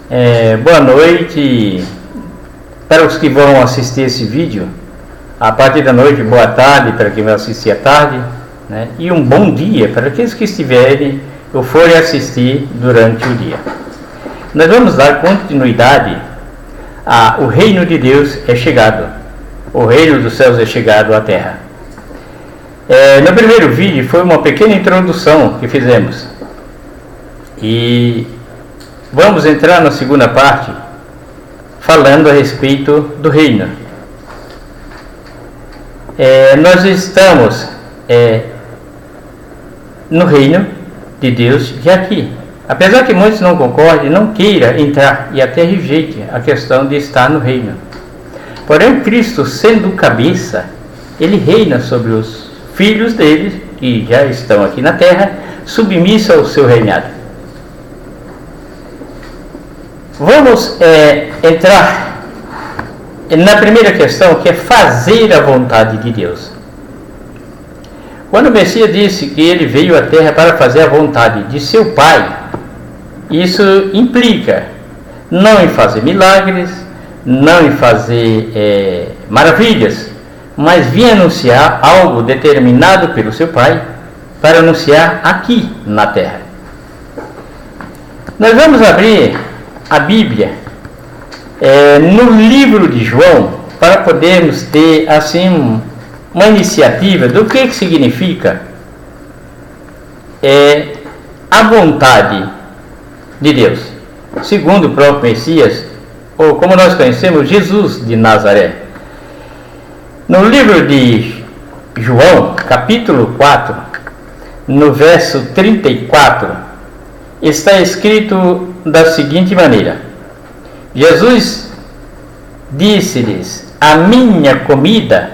Boa noite para os que vão assistir esse vídeo. A partir da noite, boa tarde para quem vai assistir à tarde, né? E um bom dia para aqueles que estiverem ou forem assistir durante o dia. Nós vamos dar continuidade o reino de Deus é chegado, o reino dos céus é chegado à terra. No primeiro vídeo foi uma pequena introdução que fizemos e vamos entrar na segunda parte falando a respeito do reino. Nós estamos no reino de Deus de aqui. Apesar que muitos não concordem, não queiram entrar e até rejeitem a questão de estar no reino. Porém, Cristo, sendo cabeça, ele reina sobre os filhos dele, que já estão aqui na terra, submissos ao seu reinado. Vamos entrar na primeira questão, que é fazer a vontade de Deus. Quando o Messias disse que ele veio à terra para fazer a vontade de seu Pai, isso implica não em fazer milagres, não em fazer maravilhas, mas vir anunciar algo determinado pelo seu Pai para anunciar aqui na terra. Nós vamos abrir a Bíblia no livro de João para podermos ter assim uma iniciativa do que significa a vontade de Deus, segundo o próprio Messias, ou como nós conhecemos, Jesus de Nazaré. No livro de João, capítulo 4, no verso 34, está escrito da seguinte maneira: Jesus disse-lhes: a minha comida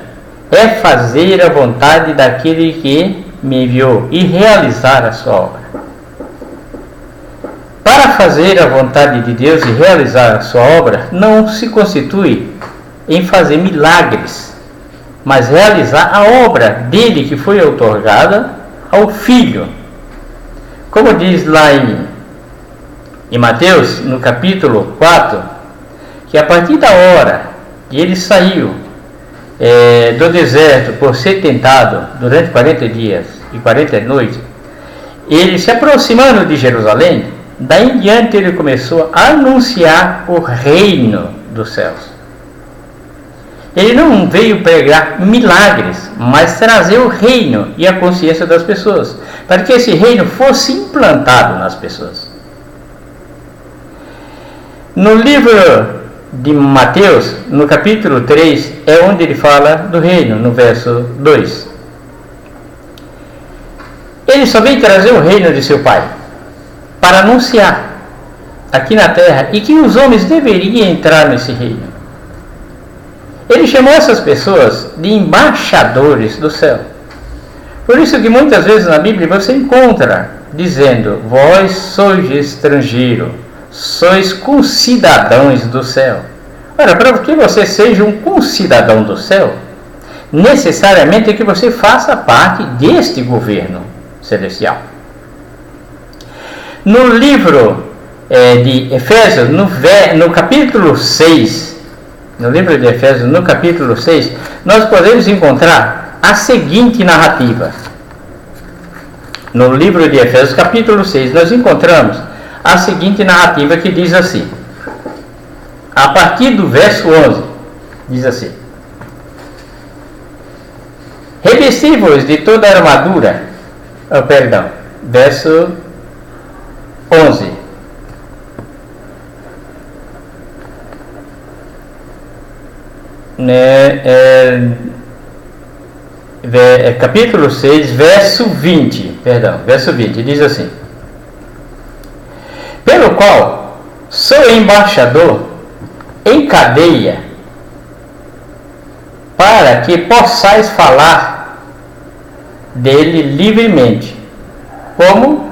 é fazer a vontade daquele que me enviou e realizar a sua obra. Para fazer a vontade de Deus e realizar a sua obra, não se constitui em fazer milagres, mas realizar a obra dele que foi outorgada ao Filho. Como diz lá em Mateus, no capítulo 4, que a partir da hora que ele saiu do deserto por ser tentado durante 40 dias e 40 noites, ele se aproximando de Jerusalém, daí em diante ele começou a anunciar o reino dos céus. Ele não veio pregar milagres, mas trazer o reino e a consciência das pessoas, para que esse reino fosse implantado nas pessoas. No livro de Mateus, no capítulo 3, é onde ele fala do reino, no verso 2. Ele só veio trazer o reino de seu Pai, para anunciar aqui na terra, e que os homens deveriam entrar nesse reino. Ele chamou essas pessoas de embaixadores do céu. Por isso que muitas vezes na Bíblia você encontra dizendo: vós sois estrangeiro, sois concidadãos do céu. Ora, para que você seja um concidadão do céu, necessariamente é que você faça parte deste governo celestial. No livro de Efésios, no capítulo 6, no livro de Efésios, no capítulo 6, nós podemos encontrar a seguinte narrativa. No livro de Efésios, capítulo 6, nós encontramos a seguinte narrativa que diz assim, a partir do verso 11, diz assim: revesti-vos de toda a armadura, verso 11. Capítulo 6, verso 20, diz assim: pelo qual sou embaixador em cadeia, para que possais falar dele livremente, como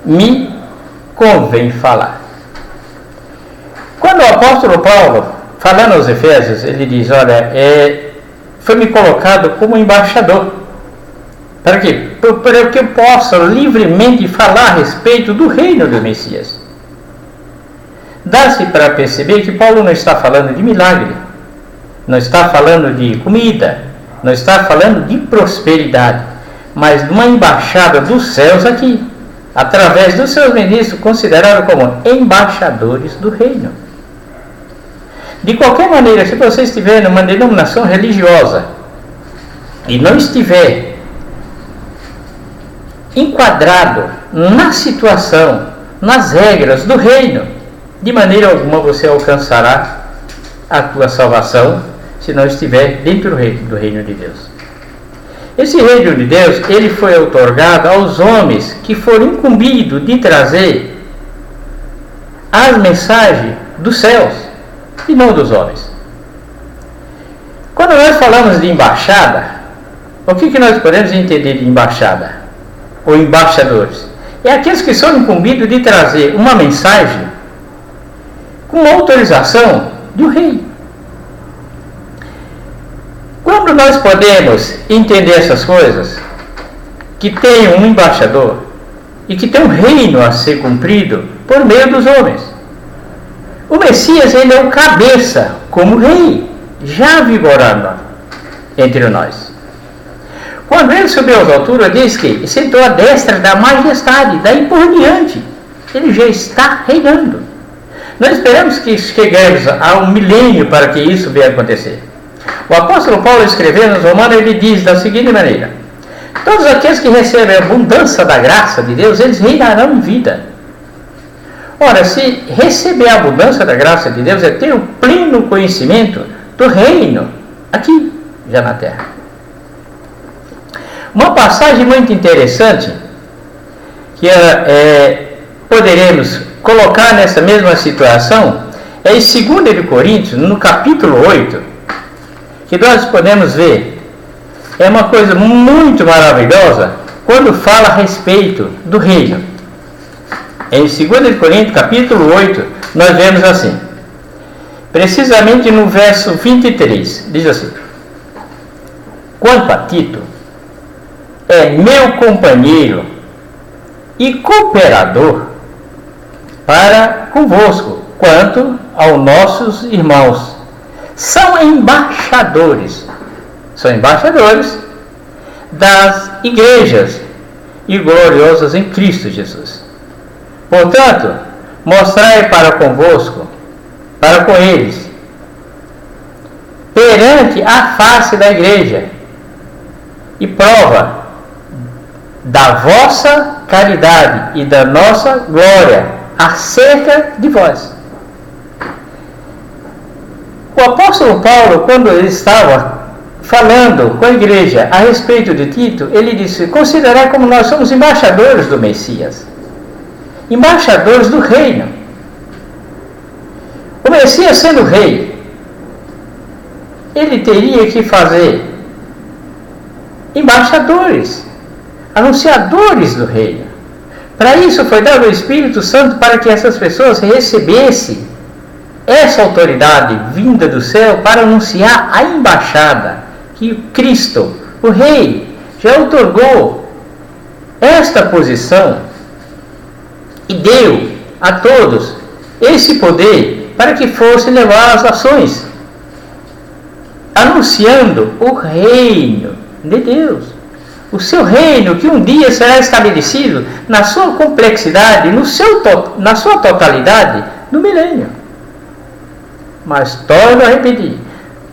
me convém falar. Quando o apóstolo Paulo, falando aos Efésios, ele diz: olha, foi-me colocado como embaixador. Para quê? Para que eu possa livremente falar a respeito do reino do Messias. Dá-se para perceber que Paulo não está falando de milagre, não está falando de comida, não está falando de prosperidade, mas de uma embaixada dos céus aqui, através dos seus ministros, considerados como embaixadores do reino. De qualquer maneira, se você estiver numa denominação religiosa e não estiver enquadrado na situação, nas regras do reino, de maneira alguma você alcançará a tua salvação se não estiver dentro do reino de Deus. Esse reino de Deus, ele foi outorgado aos homens que foram incumbidos de trazer as mensagens dos céus e não dos homens. Quando nós falamos de embaixada, o que nós podemos entender de embaixada? Ou embaixadores? É aqueles que são incumbidos de trazer uma mensagem com autorização do rei. Quando nós podemos entender essas coisas, que tem um embaixador e que tem um reino a ser cumprido por meio dos homens. O Messias, ele é o cabeça, como rei, já vigorando entre nós. Quando ele subiu às alturas, diz que sentou à destra da majestade, daí por diante, ele já está reinando. Nós esperamos que cheguemos a um milênio para que isso venha acontecer. O apóstolo Paulo, escrevendo aos Romanos, ele diz da seguinte maneira: todos aqueles que recebem a abundância da graça de Deus, eles reinarão em vida. Ora, se receber a abundância da graça de Deus é ter o pleno conhecimento do reino aqui, já na terra. Uma passagem muito interessante que poderemos colocar nessa mesma situação é em 2 Coríntios, no capítulo 8, que nós podemos ver, é uma coisa muito maravilhosa quando fala a respeito do reino. Em 2 Coríntios, capítulo 8, nós vemos assim, precisamente no verso 23, diz assim: quanto a Tito, é meu companheiro e cooperador para convosco, quanto aos nossos irmãos. São embaixadores das igrejas e gloriosas em Cristo Jesus. Portanto, mostrai para convosco, para com eles, perante a face da igreja, e prova da vossa caridade e da nossa glória acerca de vós. O apóstolo Paulo, quando ele estava falando com a igreja a respeito de Tito, ele disse: considerai como nós somos embaixadores do Messias, embaixadores do reino. O Messias, sendo rei, ele teria que fazer embaixadores, anunciadores do reino. Para isso foi dado o Espírito Santo, para que essas pessoas recebessem essa autoridade vinda do céu para anunciar a embaixada que Cristo, o Rei, já outorgou esta posição e deu a todos esse poder para que fossem levar as ações, anunciando o reino de Deus, o seu reino que um dia será estabelecido na sua complexidade, na sua totalidade, no milênio. Mas torno a repetir,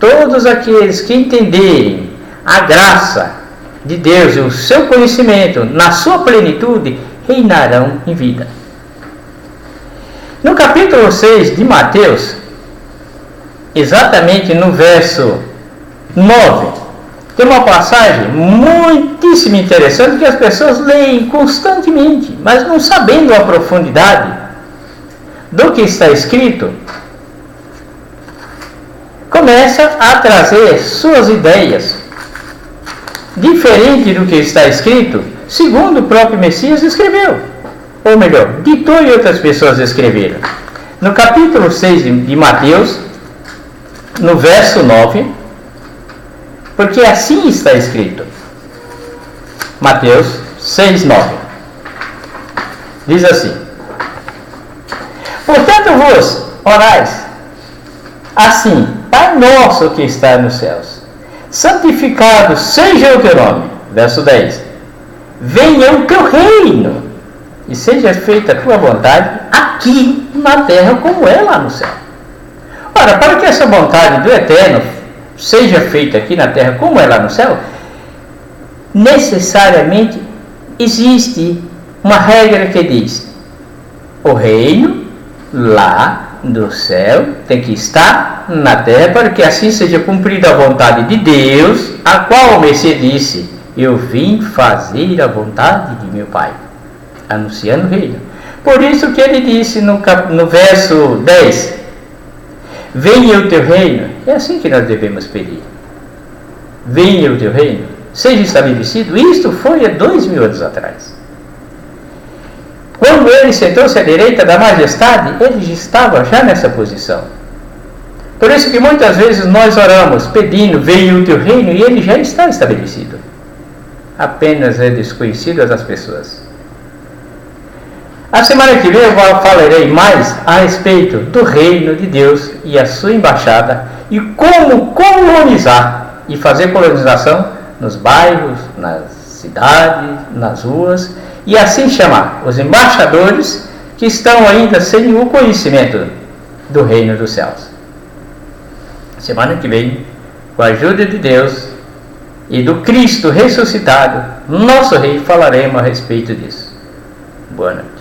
todos aqueles que entenderem a graça de Deus e o seu conhecimento na sua plenitude, reinarão em vida. No capítulo 6 de Mateus, exatamente no verso 9, tem uma passagem muitíssimo interessante que as pessoas leem constantemente, mas não sabendo a profundidade do que está escrito, começa a trazer suas ideias diferente do que está escrito, segundo o próprio Messias escreveu, ou melhor, ditou e outras pessoas escreveram. No capítulo 6 de Mateus, no verso 9, porque assim está escrito, Mateus 6, 9, diz assim: por Portanto vos orais assim: Pai nosso que está nos céus, santificado seja o teu nome. Verso 10. Venha o teu reino e seja feita a tua vontade aqui na terra como é lá no céu. Ora, para que essa vontade do Eterno seja feita aqui na terra como é lá no céu, necessariamente existe uma regra que diz: o reino lá do céu tem que estar na terra, para que assim seja cumprida a vontade de Deus, a qual o Messias disse: eu vim fazer a vontade de meu Pai, anunciando o reino. Por isso que ele disse no verso 10: venha o teu reino. É assim que nós devemos pedir: venha o teu reino, seja estabelecido. Isto foi há 2000 anos atrás. Quando ele sentou-se à direita da majestade, ele estava já nessa posição. Por isso que muitas vezes nós oramos pedindo: venha o teu reino, e ele já está estabelecido, apenas é desconhecido das pessoas. A semana que vem eu falarei mais a respeito do reino de Deus e a sua embaixada, e como colonizar e fazer colonização nos bairros, nas cidades, nas ruas, e assim chamar os embaixadores que estão ainda sem o conhecimento do reino dos céus. Semana que vem, com a ajuda de Deus e do Cristo ressuscitado, nosso Rei, falaremos a respeito disso. Boa noite.